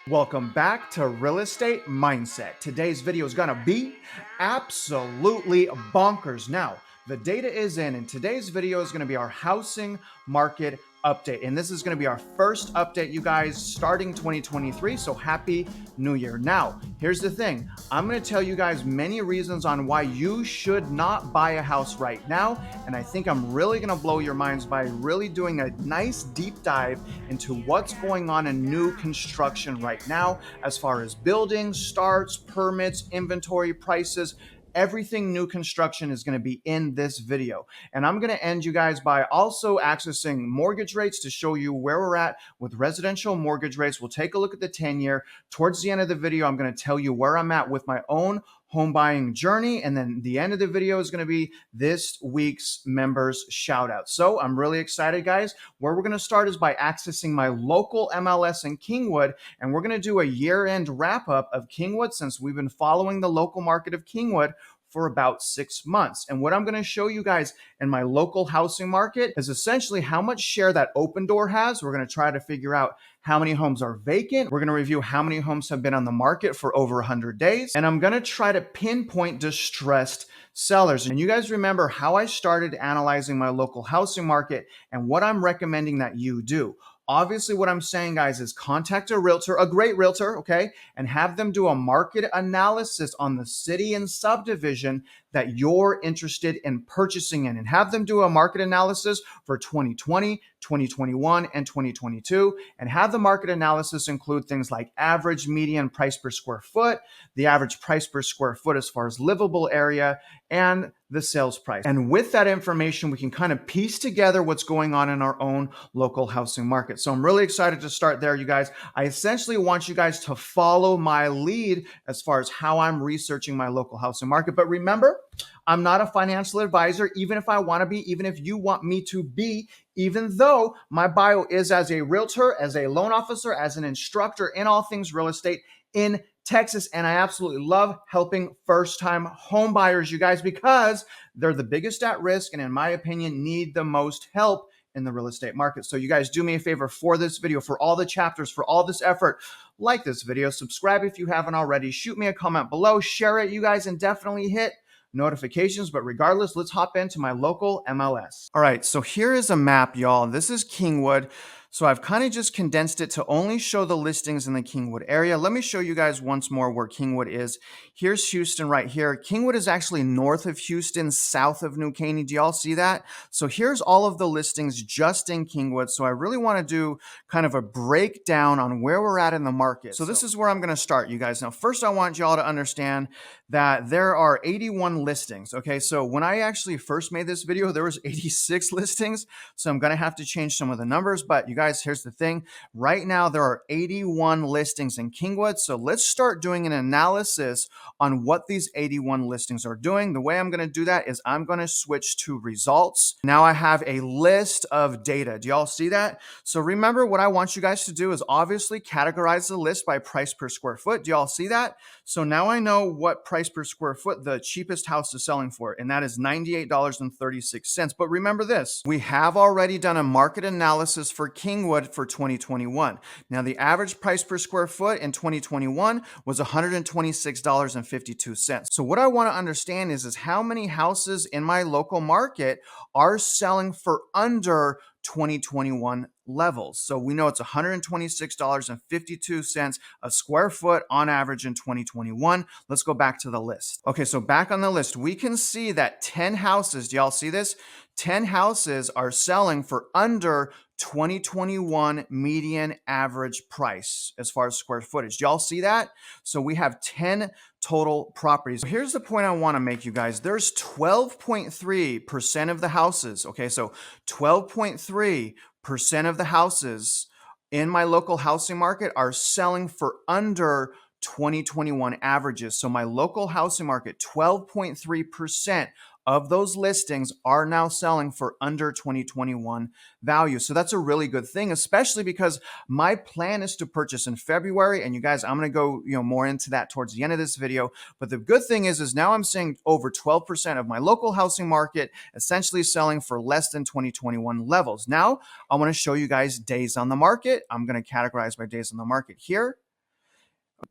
Welcome back to Real Estate Mindset. Today's video is gonna be absolutely bonkers. Now, the data is in, and today's video is gonna be our housing market update. And this is gonna be our first update, you guys, starting 2023. So happy New Year. Now, here's the thing. I'm gonna tell you guys many reasons on why you should not buy a house right now. And I think I'm really gonna blow your minds by really doing a nice deep dive into what's going on in new construction right now, as far as building starts, permits, inventory prices. Everything new construction is going to be in this video. And I'm going to end you guys by also accessing mortgage rates to show you where we're at with residential mortgage rates. We'll take a look at the 10-year. Towards the end of the video, I'm going to tell you where I'm at with my own home buying journey. And then the end of the video is going to be this week's members shout out. So I'm really excited, guys. Where we're going to start is by accessing my local MLS in Kingwood. And we're going to do a year-end wrap up of Kingwood, since we've been following the local market of Kingwood for about 6 months. And what I'm going to show you guys in my local housing market is essentially how much share that Open Door has. We're going to try to figure out how many homes are vacant. We're going to review how many homes have been on the market for over 100 days. And I'm going to try to pinpoint distressed sellers. And you guys remember how I started analyzing my local housing market and what I'm recommending that you do. Obviously, what I'm saying, guys, is contact a realtor, a great realtor, okay, and have them do a market analysis on the city and subdivision that you're interested in purchasing in, and have them do a market analysis for 2020, 2021, and 2022, and have the market analysis include things like average median price per square foot, the average price per square foot as far as livable area, and the sales price. And with that information, we can kind of piece together what's going on in our own local housing market. So I'm really excited to start there, you guys. I essentially want you guys to follow my lead as far as how I'm researching my local housing market. But remember, I'm not a financial advisor, even if I want to be, even if you want me to be, even though my bio is as a realtor, as a loan officer, as an instructor in all things real estate in Texas. And I absolutely love helping first-time home buyers, you guys, because they're the biggest at risk and, in my opinion, need the most help in the real estate market. So you guys do me a favor for this video, for all the chapters, for all this effort, like this video, subscribe if you haven't already, shoot me a comment below, share it, you guys, and definitely hit notifications. But regardless, let's hop into my local MLS. All right, so here is a map, y'all. This is Kingwood. So I've kind of just condensed it to only show the listings in the Kingwood area. Let me show you guys once more where Kingwood is. Here's Houston right here. Kingwood is actually north of Houston, south of New Caney. Do y'all see that? So here's all of the listings just in Kingwood. So I really want to do kind of a breakdown on where we're at in the market. So this is where I'm going to start, you guys. Now, first I want y'all to understand that there are 81 listings. Okay, so when I actually first made this video, there was 86 listings. So I'm going to have to change some of the numbers, but you guys, here's the thing. Right now, there are 81 listings in Kingwood. So let's start doing an analysis on what these 81 listings are doing. The way I'm going to do that is I'm going to switch to results. Now I have a list of data. Do y'all see that? So remember, what I want you guys to do is obviously categorize the list by price per square foot. Do y'all see that? So now I know what price per square foot the cheapest house is selling for, and that is $98.36. But remember this, we have already done a market analysis for Kingwood for 2021. Now, the average price per square foot in 2021 was $126.52. So what I want to understand is how many houses in my local market are selling for under 2021 levels. So we know it's $126.52 a square foot on average in 2021. Let's go back to the list. Okay, so back on the list, we can see that 10 houses, do y'all see this? 10 houses are selling for under 2021 median average price as far as square footage. Do y'all see that? So we have 10 total properties. Here's the point I want to make, you guys. There's 12.3% of the houses. Okay, so 12.3% of the houses in my local housing market are selling for under 2021 averages. So my local housing market, 12.3% of those listings are now selling for under 2021 value. So that's a really good thing, especially because my plan is to purchase in February. And you guys, I'm going to go, more into that towards the end of this video. But the good thing is now I'm seeing over 12% of my local housing market essentially selling for less than 2021 levels. Now, I want to show you guys days on the market. I'm going to categorize by days on the market here.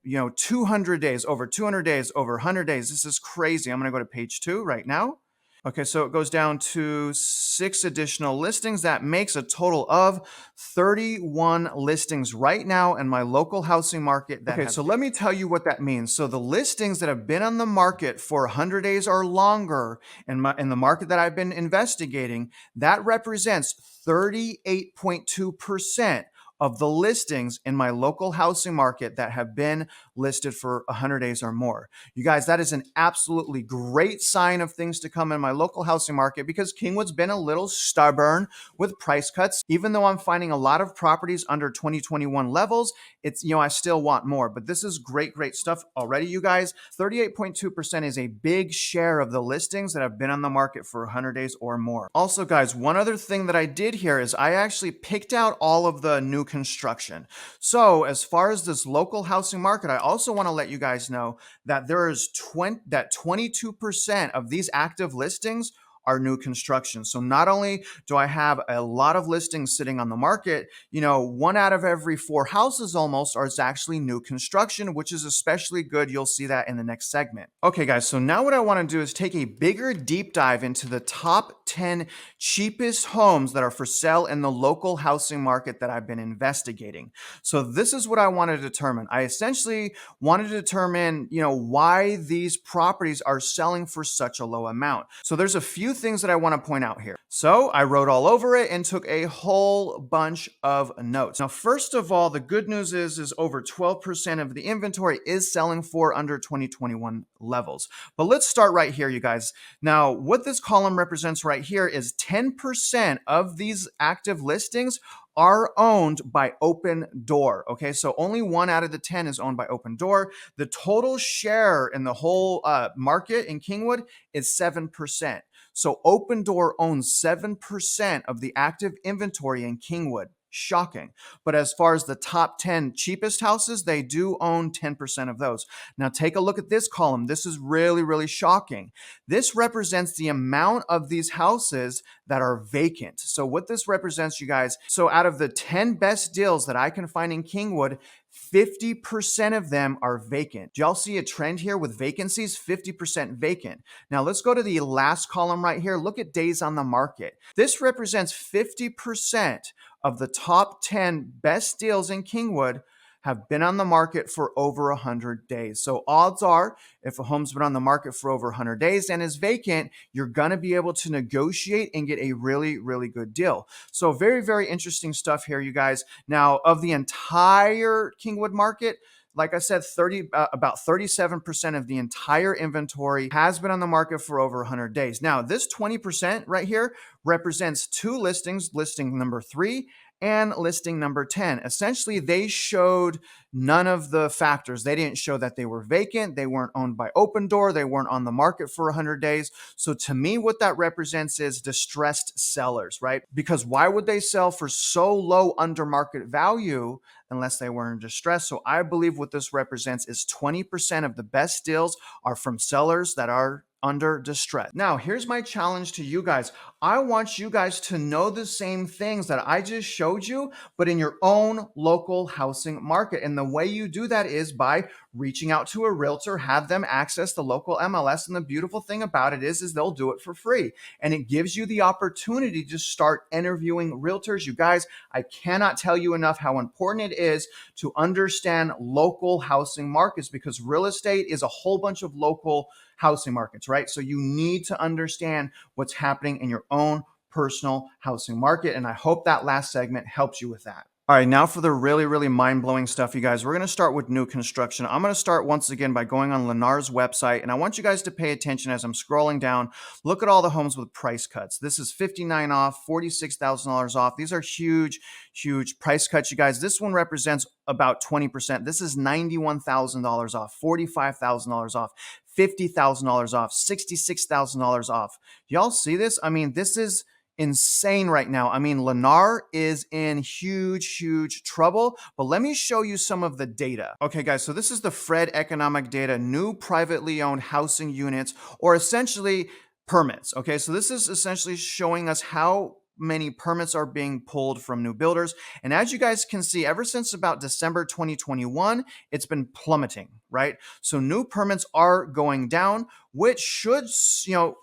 200 days, over 200 days, over 100 days. This is crazy. I'm going to go to page 2 right now. Okay, so it goes down to 6 additional listings. That makes a total of 31 listings right now in my local housing market. So let me tell you what that means. So the listings that have been on the market for 100 days or longer in the market that I've been investigating, that represents 38.2% of the listings in my local housing market that have been listed for 100 days or more. You guys, that is an absolutely great sign of things to come in my local housing market, because Kingwood's been a little stubborn with price cuts. Even though I'm finding a lot of properties under 2021 levels, it's, I still want more. But this is great stuff already, you guys. 38.2% is a big share of the listings that have been on the market for 100 days or more. Also, guys, one other thing that I did here is I actually picked out all of the new construction. So as far as this local housing market, I also want to let you guys know that there is 22% of these active listings are new construction. So not only do I have a lot of listings sitting on the market, 1 out of every 4 houses almost is actually new construction, which is especially good. You'll see that in the next segment. Okay, guys, so now what I want to do is take a bigger deep dive into the top 10 cheapest homes that are for sale in the local housing market that I've been investigating. So this is what I want to determine. I essentially want to determine, why these properties are selling for such a low amount. So there's a few things that I want to point out here. So I wrote all over it and took a whole bunch of notes. Now, first of all, the good news is over 12% of the inventory is selling for under 2021 levels. But let's start right here, you guys. Now, what this column represents right here is 10% of these active listings are owned by Open Door. Okay, so only 1 out of the 10 is owned by Open Door. The total share in the whole market in Kingwood is 7%. So Open Door owns 7% of the active inventory in Kingwood. Shocking. But as far as the top 10 cheapest houses, they do own 10% of those. Now take a look at this column. This is really shocking. This represents the amount of these houses that are vacant. So what this represents, you guys, so out of the 10 best deals that I can find in Kingwood, 50% of them are vacant. Do y'all see a trend here with vacancies? 50% vacant. Now let's go to the last column right here. Look at days on the market. This represents 50% of the top 10 best deals in Kingwood have been on the market for over 100 days. So odds are, if a home's been on the market for over 100 days and is vacant, you're gonna be able to negotiate and get a really good deal. So very interesting stuff here, you guys. Now, of the entire Kingwood market, like I said, about 37% of the entire inventory has been on the market for over 100 days. Now, this 20% right here represents 2 listings, listing number 3 and listing number 10. Essentially, they showed none of the factors. They didn't show that they were vacant. They weren't owned by Open Door. They weren't on the market for 100 days. So to me, what that represents is distressed sellers, right? Because why would they sell for so low under market value unless they were in distress? So I believe what this represents is 20% of the best deals are from sellers that are under distress. Now, here's my challenge to you guys. I want you guys to know the same things that I just showed you, but in your own local housing market. And the way you do that is by reaching out to a realtor, have them access the local MLS. And the beautiful thing about it is they'll do it for free. And it gives you the opportunity to start interviewing realtors. You guys, I cannot tell you enough how important it is to understand local housing markets, because real estate is a whole bunch of local housing markets, right? So you need to understand what's happening in your own personal housing market. And I hope that last segment helps you with that. All right, now for the really mind-blowing stuff, you guys. We're going to start with new construction. I'm going to start once again by going on Lennar's website, and I want you guys to pay attention as I'm scrolling down. Look at all the homes with price cuts. This is $59 off, $46,000 off. These are huge price cuts, you guys. This one represents about 20%. This is $91,000 off, $45,000 off, $50,000 off, $66,000 off. Y'all see this? I mean, this is insane right now. I mean, Lennar is in huge trouble, but let me show you some of the data. Okay, guys, so this is the Fred economic data, new privately owned housing units, or essentially permits. Okay, so this is essentially showing us how many permits are being pulled from new builders. And as you guys can see, ever since about December 2021, it's been plummeting, right? So new permits are going down, which should,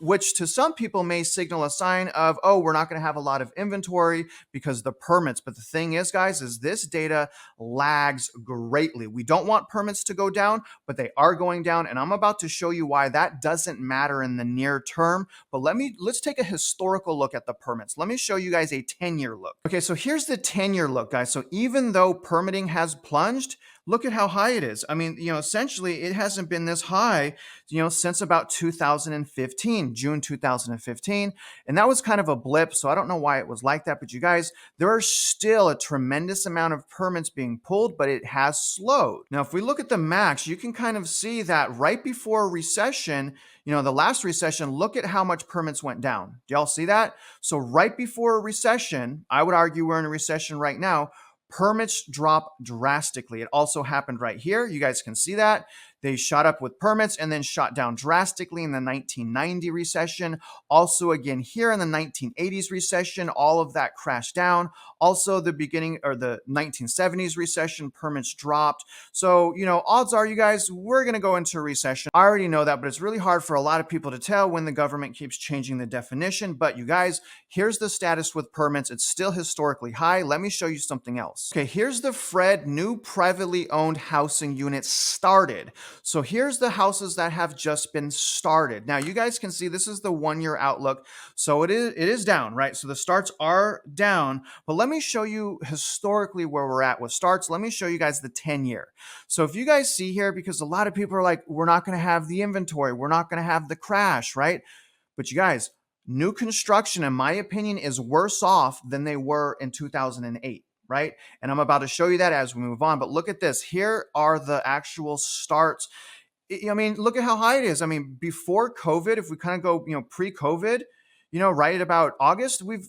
which to some people may signal a sign of, oh, we're not going to have a lot of inventory because the permits. But the thing is, guys, is this data lags greatly. We don't want permits to go down, but they are going down. And I'm about to show you why that doesn't matter in the near term. But let's take a historical look at the permits. Let me show you guys a 10-year look. Okay, so here's the 10-year look, guys. So even though permitting has plunged, look at how high it is. I mean, essentially it hasn't been this high, since about 2015, June 2015. And that was kind of a blip. So I don't know why it was like that, but you guys, there are still a tremendous amount of permits being pulled, but it has slowed. Now, if we look at the max, you can kind of see that right before a recession, the last recession, look at how much permits went down. Do y'all see that? So right before a recession, I would argue we're in a recession right now, permits drop drastically. It also happened right here. You guys can see that. They shot up with permits and then shot down drastically in the 1990 recession. Also again here in the 1980s recession, all of that crashed down. Also the beginning or the 1970s recession, permits dropped. So, odds are you guys, we're going to go into a recession. I already know that, but it's really hard for a lot of people to tell when the government keeps changing the definition. But you guys, here's the status with permits. It's still historically high. Let me show you something else. Okay, here's the Fred new privately owned housing units started. So here's the houses that have just been started. Now you guys can see this is the 1-year outlook. So it is down, right? So the starts are down, but let me show you historically where we're at with starts. Let me show you guys the 10-year. So if you guys see here, because a lot of people are like, we're not going to have the inventory, we're not going to have the crash, right? But you guys, new construction, in my opinion, is worse off than they were in 2008. Right? And I'm about to show you that as we move on. But look at this. Here are the actual starts. I mean, look at how high it is. I mean, before COVID, if we kind of go, pre-COVID, right at about August, we've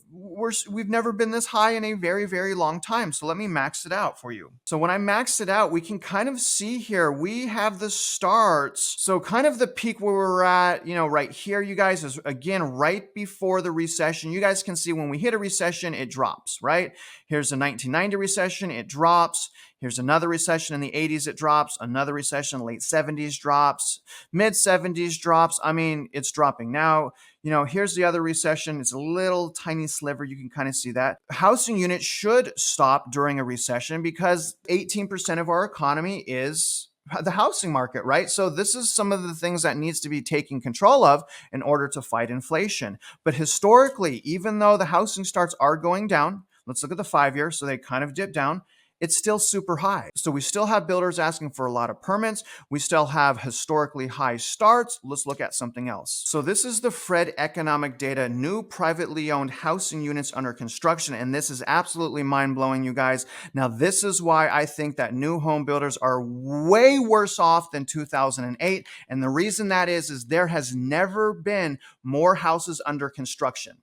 never been this high in a very long time. So let me max it out for you. So when I max it out, we can kind of see here, we have the starts. So kind of the peak where we're at, right here, you guys, is again, right before the recession. You guys can see when we hit a recession, it drops, right? Here's the 1990 recession, it drops. Here's another recession in the 80s, it drops. Another recession, late 70s drops. Mid 70s drops. I mean, it's dropping now. Here's the other recession. It's a little tiny sliver. You can kind of see that. Housing units should stop during a recession because 18% of our economy is the housing market, right? So this is some of the things that needs to be taken control of in order to fight inflation. But historically, even though the housing starts are going down, let's look at the 5-year. So they kind of dip down. It's still super high. So we still have builders asking for a lot of permits. We still have historically high starts. Let's look at something else. So this is the Fred economic data, new privately owned housing units under construction. And this is absolutely mind-blowing, you guys. Now, this is why I think that new home builders are way worse off than 2008. And the reason that is there has never been more houses under construction.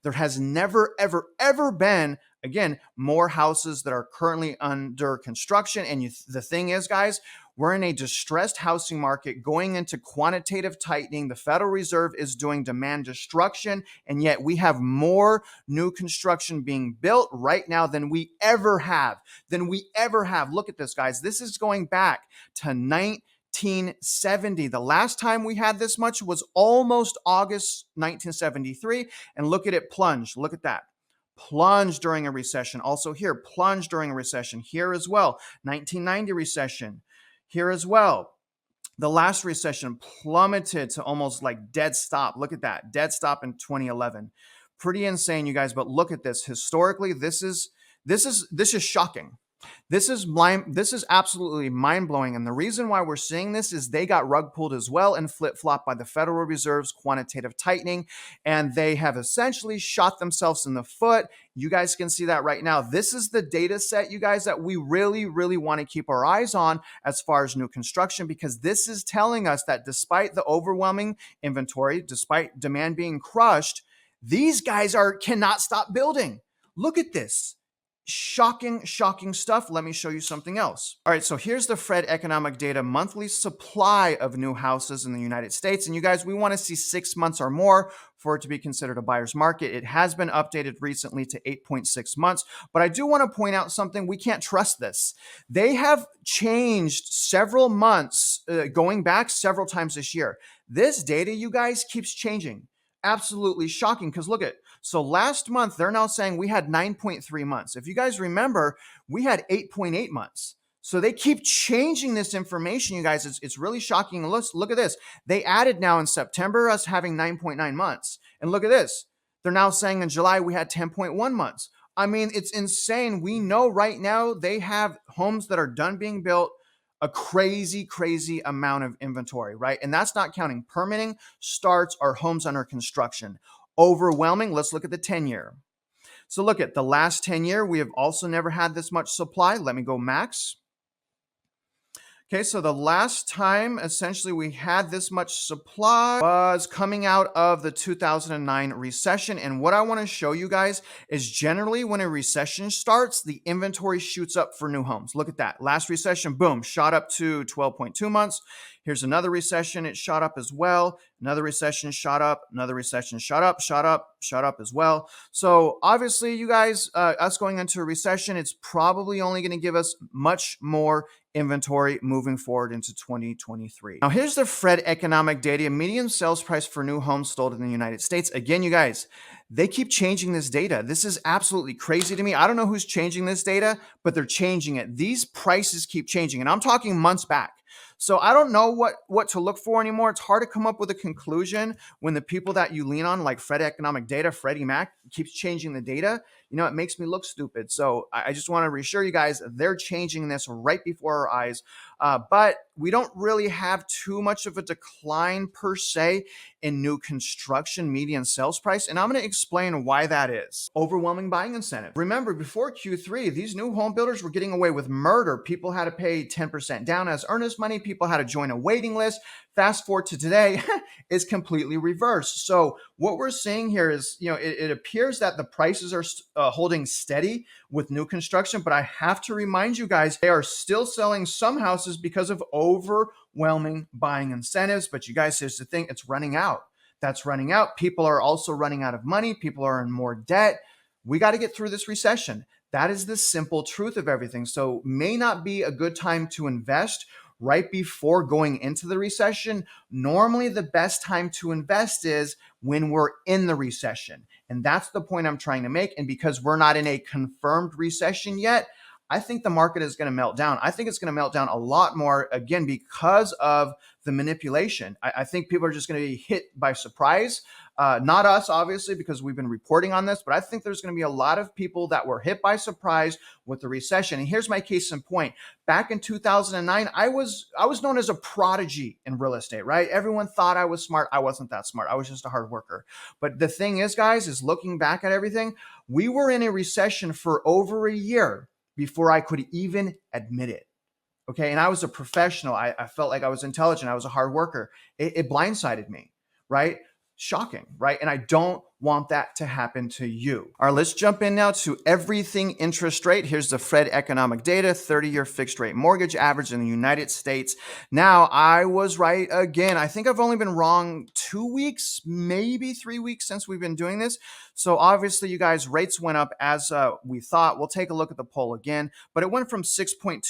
There has never, ever been, again, more houses that are currently under construction. And the thing is, guys, we're in a distressed housing market going into quantitative tightening. The Federal Reserve is doing demand destruction, and yet we have more new construction being built right now than we ever have. Look at this, guys. This is going back to 1970. The last time we had this much was almost August 1973. And look at it plunge. Look at that. Plunge during a recession. Also here, plunge during a recession. Here as well. 1990 recession. Here as well. The last recession plummeted to almost like dead stop. Look at that. Dead stop in 2011. Pretty insane, you guys. But look at this. Historically, this is shocking. This is absolutely mind blowing, and the reason why we're seeing this is they got rug pulled as well and flip flopped by the Federal Reserve's quantitative tightening, and they have essentially shot themselves in the foot. You guys can see that right now. This is the data set, you guys, that we really, really want to keep our eyes on as far as new construction, because this is telling us that despite the overwhelming inventory, despite demand being crushed, these guys cannot stop building. Look at this. Shocking stuff. Let me show you something else. All right, so here's the Fred economic data monthly supply of new houses in the United States. And you guys, we want to see 6 months or more for it to be considered a buyer's market. It has been updated recently to 8.6 months, but I do want to point out something. We can't trust this. They have changed several months, going back several times this year. This data, you guys, keeps changing. Absolutely shocking, because look at, so last month they're now saying we had 9.3 months. If you guys remember, we had 8.8 months. So they keep changing this information, you guys. It's really shocking. Look at this. They added now in September us having 9.9 months. And look at this. They're now saying in July we had 10.1 months. I mean, it's insane. We know right now they have homes that are done being built, a crazy amount of inventory, right? And that's not counting permitting, starts, or homes under construction. Overwhelming. Let's look at the 10-year. So look at the last 10-year. We have also never had this much supply. Let me go max. Okay, so the last time essentially we had this much supply was coming out of the 2009 recession. And what I want to show you guys is generally when a recession starts, the inventory shoots up for new homes. Look at that. Last recession, boom, shot up to 12.2 months. Here's another recession. It shot up as well. Another recession shot up. Another recession shot up as well. So obviously, you guys, us going into a recession, it's probably only going to give us much more inventory moving forward into 2023. Now, here's the Fred economic data, median sales price for new homes sold in the United States. Again, you guys, they keep changing this data. This is absolutely crazy to me. I don't know who's changing this data, but they're changing it. These prices keep changing, and I'm talking months back. So I don't know what to look for anymore. It's hard to come up with a conclusion when the people that you lean on, like Fred economic data, Freddie Mac, keeps changing the data. You know, it makes me look stupid. So I just want to reassure you guys, they're changing this right before our eyes. But we don't really have too much of a decline per se in new construction median sales price. And I'm going to explain why that is. Overwhelming buying incentive. Remember, before Q3, these new home builders were getting away with murder. People had to pay 10% down as earnest money. People had to join a waiting list. Fast forward to today, is completely reversed. So what we're seeing here is, you know, it appears that the prices are holding steady with new construction, but I have to remind you guys, they are still selling some houses because of overwhelming buying incentives. But you guys, here's the thing, it's running out. That's running out. People are also running out of money. People are in more debt. We got to get through this recession. That is the simple truth of everything. So may not be a good time to invest right before going into the recession. Normally, the best time to invest is when we're in the recession. And that's the point I'm trying to make. And because we're not in a confirmed recession yet, I think the market is going to melt down. I think it's going to melt down a lot more, again, because of the manipulation. I think people are just going to be hit by surprise. Not us, obviously, because we've been reporting on this, but I think there's going to be a lot of people that were hit by surprise with the recession. And here's my case in point. Back in 2009, I was known as a prodigy in real estate, right? Everyone thought I was smart. I wasn't that smart. I was just a hard worker. But the thing is, guys, is looking back at everything, we were in a recession for over a year before I could even admit it. Okay. And I was a professional. I felt like I was intelligent. I was a hard worker. It blindsided me, right? Shocking, right? And I don't want that to happen to you. All right, let's jump in now to everything interest rate. Here's the Fred economic data, 30-year fixed rate mortgage average in the United States. Now, I was right again. I think I've only been wrong 2 weeks, maybe 3 weeks since we've been doing this. So obviously, you guys, rates went up as we thought. We'll take a look at the poll again, but it went from 6.27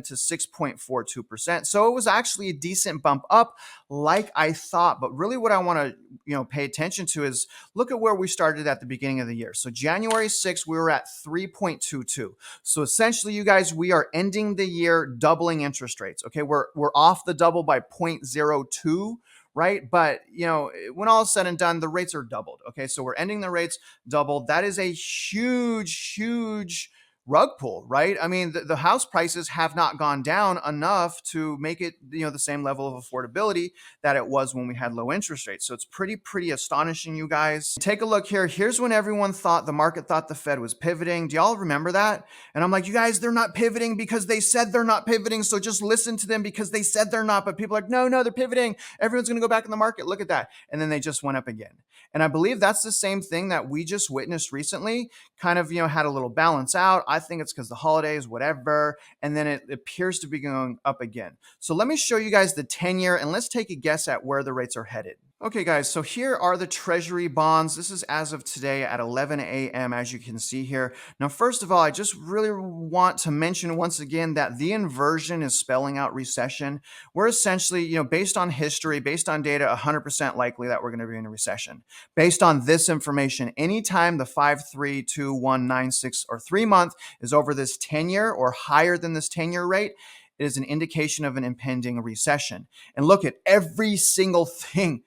to 6.42%. So it was actually a decent bump up like I thought. But really what I want to pay attention to is look at where we started at the beginning of the year. So January 6th, we were at 3.22. So essentially, you guys, we are ending the year doubling interest rates. Okay, we're off the double by 0.02. Right. But, when all is said and done, the rates are doubled. OK, so we're ending the rates doubled. That is a huge rug pull, right? I mean, the house prices have not gone down enough to make it, the same level of affordability that it was when we had low interest rates. So it's pretty astonishing, you guys. Take a look here. Here's when everyone thought the market thought the Fed was pivoting. Do y'all remember that? And I'm like, you guys, they're not pivoting because they said they're not pivoting. So just listen to them because they said they're not. But people are like, no, they're pivoting. Everyone's going to go back in the market. Look at that. And then they just went up again. And I believe that's the same thing that we just witnessed recently, kind of, had a little balance out. I think it's because the holidays, whatever. And then it appears to be going up again. So let me show you guys the 10-year and let's take a guess at where the rates are headed. Okay, guys, so here are the Treasury bonds. This is as of today at 11 a.m., as you can see here. Now, first of all, I just really want to mention once again that the inversion is spelling out recession. We're essentially, based on history, based on data, 100% likely that we're going to be in a recession. Based on this information, anytime the 5, 3, 2, 1, 9, 6, or 3 month is over this 10-year or higher than this 10-year rate, it is an indication of an impending recession. And look at every single thing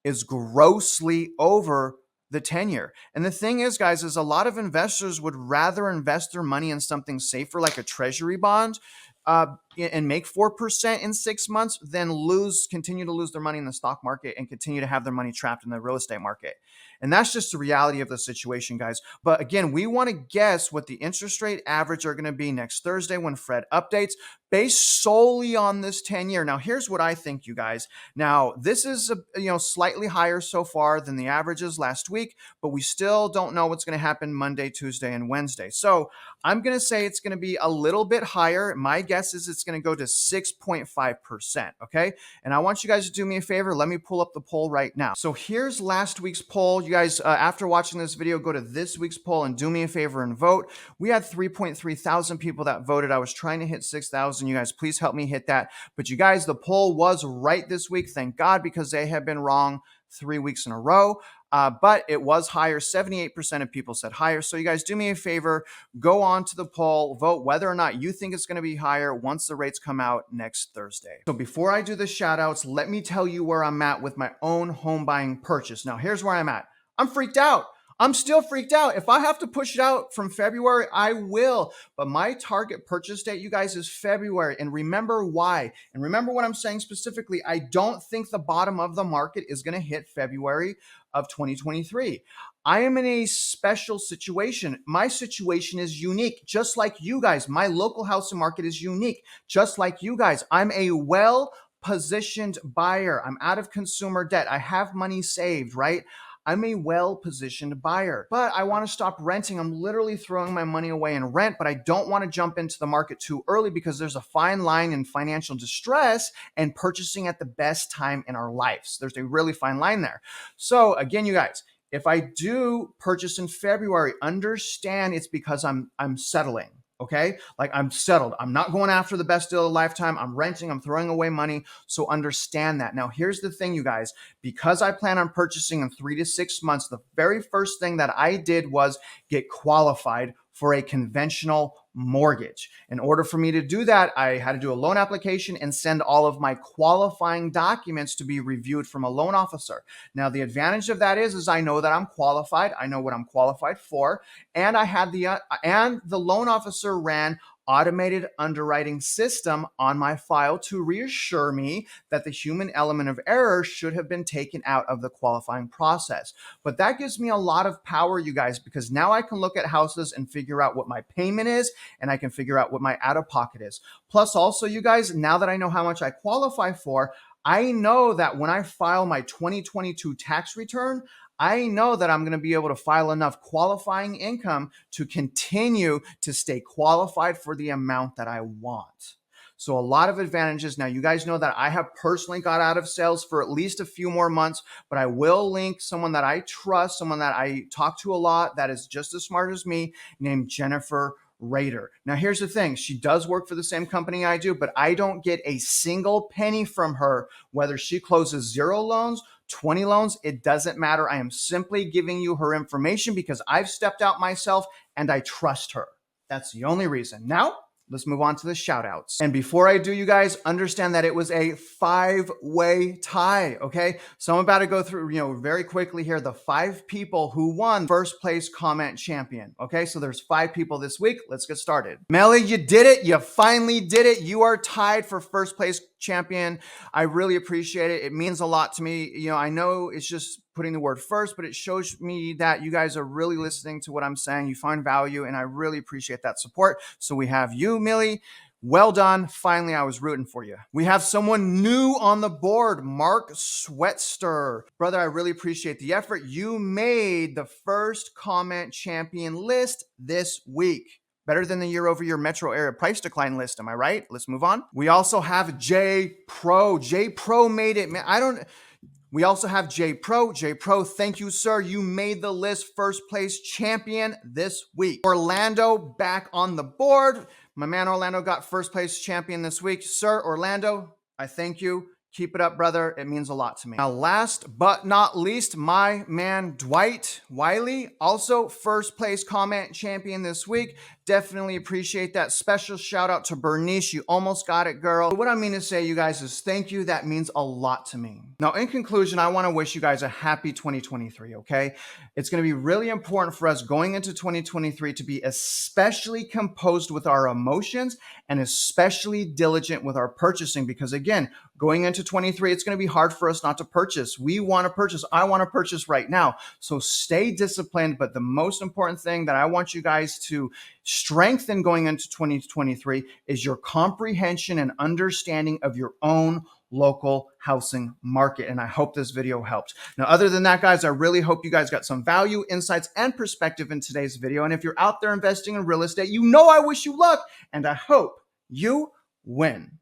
is grossly over the 10-year. And the thing is, guys, is a lot of investors would rather invest their money in something safer like a treasury bond and make 4% in 6 months than continue to lose their money in the stock market and continue to have their money trapped in the real estate market. And that's just the reality of the situation, guys. But again, we want to guess what the interest rate average are going to be next Thursday when Fed updates based solely on this 10-year. Now, here's what I think, you guys. Now, this is slightly higher so far than the averages last week, but we still don't know what's going to happen Monday, Tuesday, and Wednesday. So I'm going to say it's going to be a little bit higher. My guess is it's going to go to 6.5%. Okay. And I want you guys to do me a favor. Let me pull up the poll right now. So here's last week's poll. You guys, after watching this video, go to this week's poll and do me a favor and vote. We had 3.3 thousand people that voted. I was trying to hit 6,000. You guys, please help me hit that. But you guys, the poll was right this week. Thank God, because they have been wrong 3 weeks in a row. But it was higher. 78% of people said higher. So you guys, do me a favor, go on to the poll, vote whether or not you think it's going to be higher once the rates come out next Thursday. So before I do the shout outs, let me tell you where I'm at with my own home buying purchase. Now, here's where I'm at. I'm freaked out. I'm still freaked out. If I have to push it out from February, I will. But my target purchase date, you guys, is February. And remember why. And remember what I'm saying specifically. I don't think the bottom of the market is going to hit February of 2023. I am in a special situation. My situation is unique, just like you guys. My local housing market is unique, just like you guys. I'm a well-positioned buyer. I'm out of consumer debt. I have money saved, right? I'm a well-positioned buyer, but I want to stop renting. I'm literally throwing my money away in rent, but I don't want to jump into the market too early because there's a fine line in financial distress and purchasing at the best time in our lives. There's a really fine line there. So again, you guys, if I do purchase in February, understand it's because I'm settling. Okay. Like I'm settled. I'm not going after the best deal of a lifetime. I'm renting. I'm throwing away money. So understand that. Now, here's the thing, you guys, because I plan on purchasing in 3 to 6 months, the very first thing that I did was get qualified for a conventional mortgage. In order for me to do that, I had to do a loan application and send all of my qualifying documents to be reviewed from a loan officer. Now, the advantage of that is I know that I'm qualified. I know what I'm qualified for. And I had the loan officer ran automated underwriting system on my file to reassure me that the human element of error should have been taken out of the qualifying process. But that gives me a lot of power, you guys, because now I can look at houses and figure out what my payment is, and I can figure out what my out-of-pocket is. Plus also, you guys, now that I know how much I qualify for, I know that when I file my 2022 tax return, I know that I'm going to be able to file enough qualifying income to continue to stay qualified for the amount that I want. So a lot of advantages. Now, you guys know that I have personally got out of sales for at least a few more months, but I will link someone that I trust, someone that I talk to a lot that is just as smart as me, named Jennifer Rader. Now, here's the thing. She does work for the same company I do, but I don't get a single penny from her, whether she closes 0 loans, 20 loans, it doesn't matter. I am simply giving you her information because I've stepped out myself and I trust her. That's the only reason. Now, Let's move on to the shout outs. And before I do, you guys understand that it was a 5-way tie. Okay. So I'm about to go through, very quickly here, the 5 people who won first place comment champion. Okay. So there's 5 people this week. Let's get started. Melly, you did it. You finally did it. You are tied for first place champion. I really appreciate it. It means a lot to me. I know it's just putting the word first, but it shows me that you guys are really listening to what I'm saying. You find value, and I really appreciate that support. So we have you, Millie. Well done. Finally, I was rooting for you. We have someone new on the board, Mark Sweatster. Brother, I really appreciate the effort. You made the first comment champion list this week. Better than the year-over-year metro area price decline list. Am I right? Let's move on. We also have J Pro. J Pro made it. Man, we also have J Pro. J Pro, thank you, sir. You made the list first place champion this week. Orlando back on the board. My man Orlando got first place champion this week. Sir Orlando, I thank you. Keep it up, brother. It means a lot to me. Now, last but not least, my man Dwight Wiley, also first place comment champion this week. Definitely appreciate that. Special shout out to Bernice. You almost got it, girl. What I mean to say, you guys, is thank you. That means a lot to me. Now, in conclusion, I want to wish you guys a happy 2023, okay? It's going to be really important for us going into 2023 to be especially composed with our emotions and especially diligent with our purchasing, because again, going into 23, it's going to be hard for us not to purchase. We want to purchase. I want to purchase right now. So stay disciplined. But the most important thing that I want you guys to strengthen going into 2023 is your comprehension and understanding of your own local housing market. And I hope this video helped. Now, other than that, guys, I really hope you guys got some value, insights, and perspective in today's video. And if you're out there investing in real estate, I wish you luck and I hope you win.